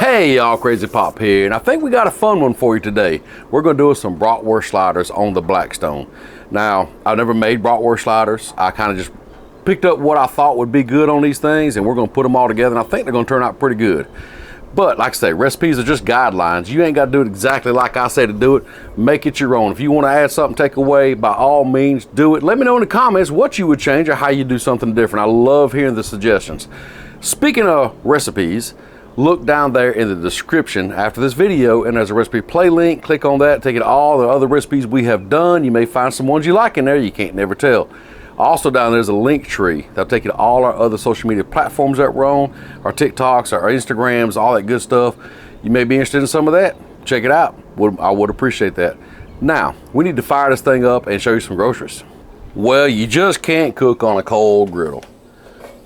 Hey y'all, Crazy Pop here, and I think we got a fun one for you today. We're going to do some Bratwurst sliders on the Blackstone. Now, I've never made Bratwurst sliders. I kind of just picked up what I thought would be good on these things, and we're going to put them all together, and I think they're going to turn out pretty good. But like I say, recipes are just guidelines. You ain't got to do it exactly like I say to do it. Make it your own. If you want to add something, take away, by all means, do it. Let me know in the comments what you would change or how you do something different. I love hearing the suggestions. Speaking of recipes, look down there in the description after this video, and there's a recipe play link. Click on that, take it to all the other recipes we have done. You may find some ones you like in there. You can't never tell. Also down there's a link tree that'll take you to all our other social media platforms that we're on, our TikToks, our Instagrams, all that good stuff. You may be interested in some of that. Check it out. I would appreciate that. Now, we need to fire this thing up and show you some groceries. Well, you just can't cook on a cold griddle.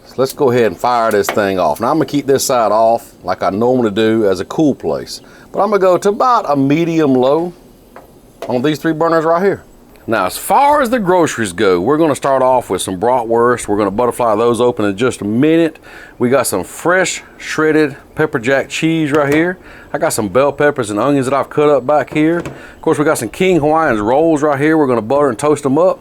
So let's go ahead and fire this thing off. Now I'm gonna keep this side off like I normally do as a cool place. But I'm gonna go to about a medium low on these three burners right here. Now, as far as the groceries go, we're gonna start off with some bratwurst. We're gonna butterfly those open in just a minute. We got some fresh shredded pepper jack cheese right here. I got some bell peppers and onions that I've cut up back here. Of course, we got some King Hawaiian's rolls right here. We're gonna butter and toast them up.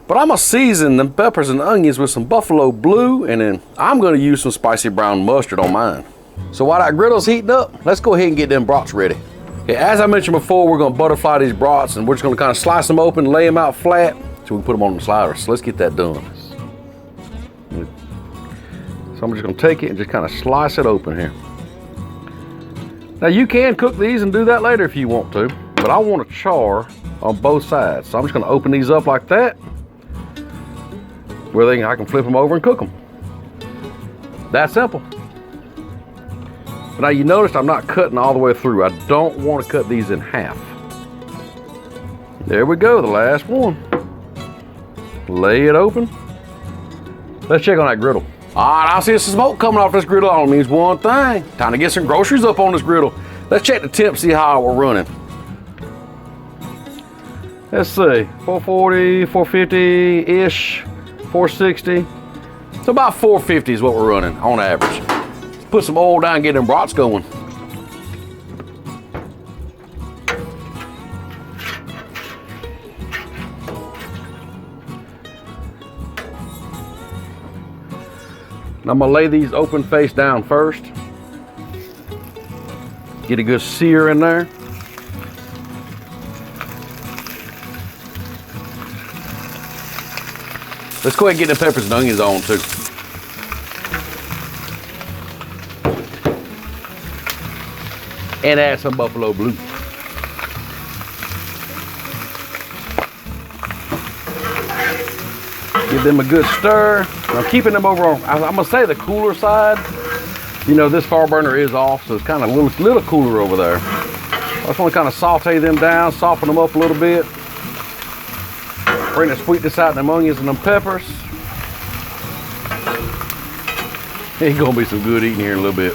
But I'm gonna season the peppers and onions with some buffalo blue, and then I'm gonna use some spicy brown mustard on mine. So while that griddle's heating up, let's go ahead and get them brats ready. Okay, as I mentioned before, we're gonna butterfly these brats, and we're just gonna kind of slice them open, lay them out flat, so we can put them on the sliders. So let's get that done. So I'm just gonna take it and just kind of slice it open here. Now you can cook these and do that later if you want to, but I want to char on both sides. So I'm just gonna open these up like that, where I can flip them over and cook them. That simple. Now you noticed I'm not cutting all the way through. I don't want to cut these in half. There we go, the last one. Lay it open. Let's check on that griddle. All right, I see some smoke coming off this griddle. All it means one thing. Time to get some groceries up on this griddle. Let's check the temp, see how we're running. Let's see, 440, 450-ish, 460. So about 450 is what we're running on average. Put some oil down and get them brats going. And I'm gonna lay these open face down first. Get a good sear in there. Let's go ahead and get the peppers and onions on too. And add some buffalo blue. Give them a good stir. I'm keeping them over on, I'm gonna say the cooler side. You know, this far burner is off, so it's kind of a little cooler over there. I just want to kind of saute them down, soften them up a little bit. Bring the sweetness out in them onions and them peppers. It's gonna be some good eating here in a little bit.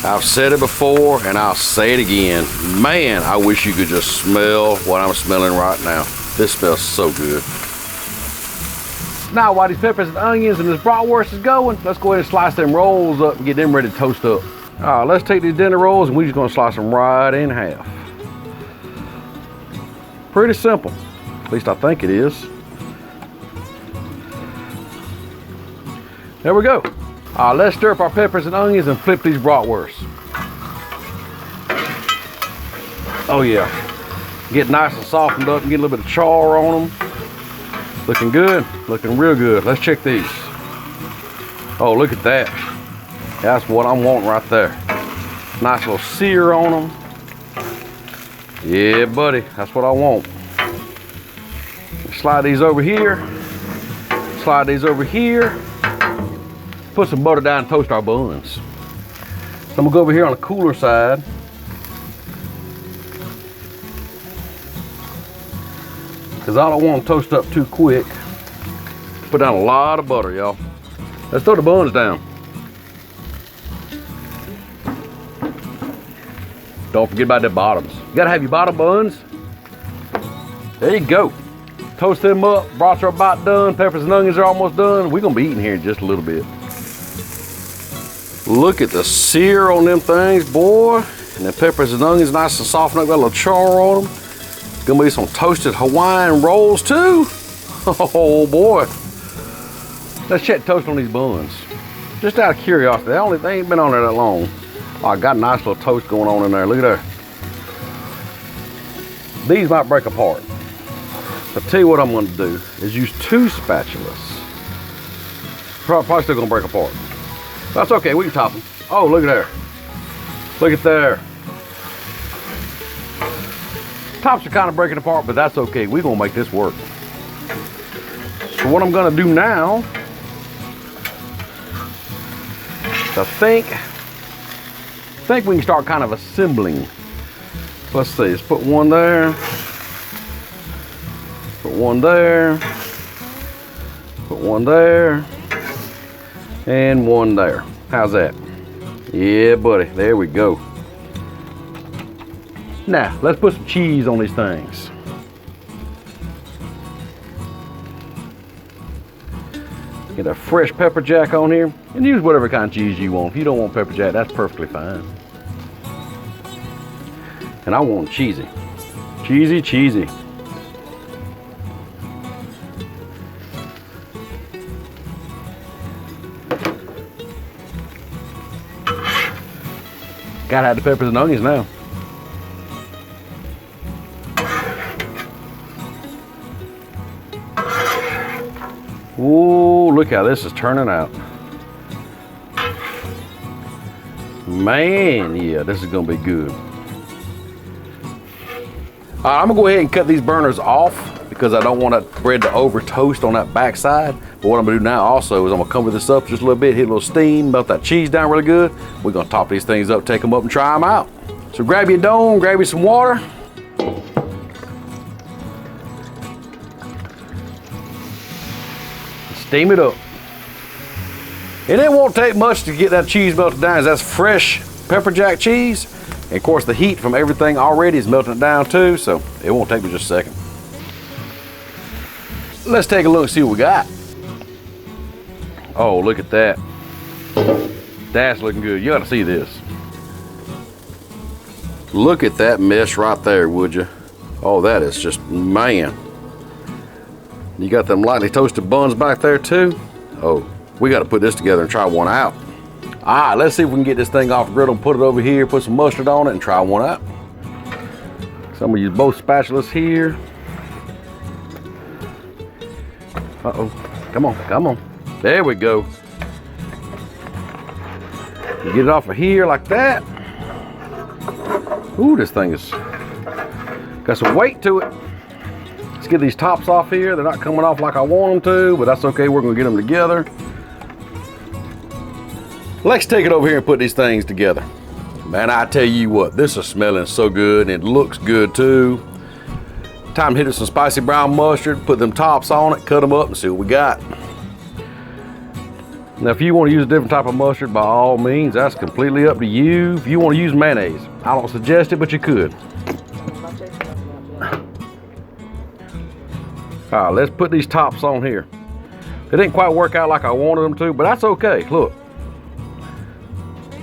I've said it before and I'll say it again. Man, I wish you could just smell what I'm smelling right now. This smells so good. Now while these peppers and onions and this bratwurst is going, let's go ahead and slice them rolls up and get them ready to toast up. All right, let's take these dinner rolls and we're just gonna slice them right in half. Pretty simple, at least I think it is. There we go. Let's stir up our peppers and onions and flip these bratwursts. Oh yeah, get nice and softened up and get a little bit of char on them. Looking good, looking real good. Let's check these. Oh, look at that. That's what I'm wanting right there. Nice little sear on them. Yeah, buddy, that's what I want. Slide these over here. Slide these over here. Put some butter down and toast our buns. So I'm gonna go over here on the cooler side. Because I don't want to toast up too quick. Put down a lot of butter, y'all. Let's throw the buns down. Don't forget about the bottoms. You gotta have your bottom buns. There you go. Toast them up, brats are about done, peppers and onions are almost done. We're gonna be eating here in just a little bit. Look at the sear on them things, boy. And the peppers and onions nice and soft, got a little char on them. Gonna be some toasted Hawaiian rolls too. Oh boy. Let's check toast on these buns. Just out of curiosity, they ain't been on there that long. Oh, I got a nice little toast going on in there, look at there. These might break apart. I'll tell you what I'm gonna do is use 2 spatulas. Probably still gonna break apart. That's okay, we can top them. Oh, look at there. Look at there. Tops are kind of breaking apart, but that's okay. We're gonna make this work. So what I'm gonna do now, I think we can start kind of assembling. Let's see, let's put one there. Put one there. Put one there. And one there. How's that? Yeah, buddy, there we go. Now, let's put some cheese on these things. Get a fresh pepper jack on here, and use whatever kind of cheese you want. If you don't want pepper jack, that's perfectly fine. And I want cheesy. Cheesy, cheesy. Gotta have the peppers and onions now. Ooh, look how this is turning out. Man, yeah, this is gonna be good. I'm gonna go ahead and cut these burners off because I don't want that bread to over toast on that back side. But what I'm gonna do now also is I'm gonna cover this up just a little bit, hit a little steam, melt that cheese down really good. We're gonna top these things up, take them up and try them out. So grab your dome, grab you some water. Steam it up. And it won't take much to get that cheese melted down, as that's fresh pepper jack cheese. And of course the heat from everything already is melting it down too, so it won't take me just a second. Let's take a look and see what we got. Oh, look at that. That's looking good. You ought to see this. Look at that mess right there, would you? Oh, that is just, man. You got them lightly toasted buns back there too. Oh, we got to put this together and try one out. All right, let's see if we can get this thing off the griddle and put it over here, put some mustard on it and try one out. So I'm gonna use both spatulas here. Uh-oh, come on, come on. There we go. You get it off of here like that. Ooh, this thing is got some weight to it. Let's get these tops off here. They're not coming off like I want them to, but that's okay. We're gonna get them together. Let's take it over here and put these things together. Man, I tell you what, this is smelling so good and it looks good too. Time to hit it with some spicy brown mustard, put them tops on it, cut them up and see what we got. Now, if you want to use a different type of mustard, by all means, that's completely up to you. If you want to use mayonnaise, I don't suggest it, but you could. All right, let's put these tops on here. It didn't quite work out like I wanted them to, but that's okay. Look,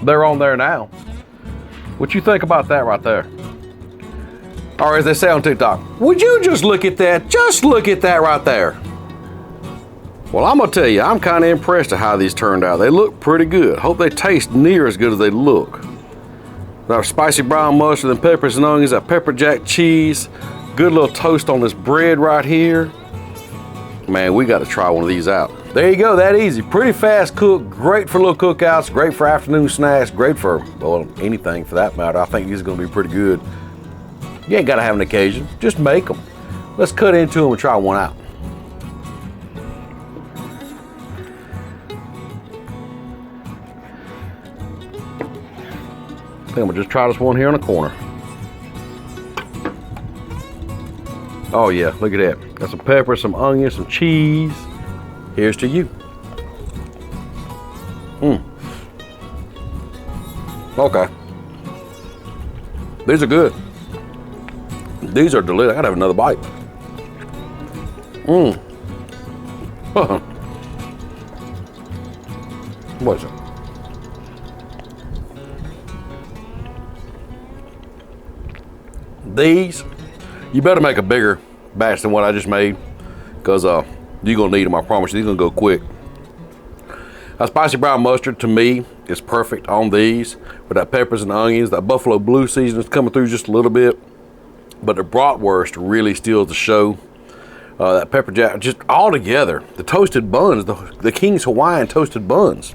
they're on there now. What you think about that right there? Or as they say on TikTok, would you just look at that? Just look at that right there. Well, I'm gonna tell you, I'm kind of impressed at how these turned out. They look pretty good. Hope they taste near as good as they look. Our spicy brown mustard and peppers and onions, that pepper jack cheese, good little toast on this bread right here. Man, we got to try one of these out. There you go, that easy. Pretty fast cook, great for little cookouts, great for afternoon snacks, great for, well, anything for that matter. I think these are gonna be pretty good. You ain't gotta have an occasion, just make them. Let's cut into them and try one out. I think I'm gonna just try this one here in the corner. Oh yeah, look at that. Got some pepper, some onions, some cheese. Here's to you. Okay. These are good. These are delicious. I gotta have another bite. What is it? These, you better make a bigger batch than what I just made, because you're gonna need them, I promise you. These are gonna go quick. A spicy brown mustard to me is perfect on these, with that peppers and onions. That buffalo blue season is coming through just a little bit, but the bratwurst really steals the show. That pepper jack, just all together. The toasted buns, the King's Hawaiian toasted buns,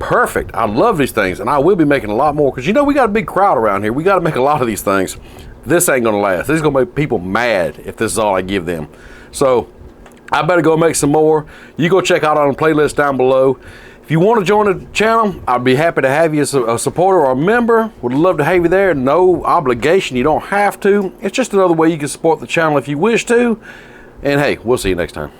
perfect. I love these things, and I will be making a lot more, because you know we got a big crowd around here. We got to make a lot of these things. This ain't gonna last. This is gonna make people mad if this is all I give them. So I better go make some more. You go check out on the playlist down below. If you want to join the channel, I'd be happy to have you as a supporter or a member. Would love to have you there. No obligation. You don't have to. It's just another way you can support the channel if you wish to. And hey, we'll see you next time.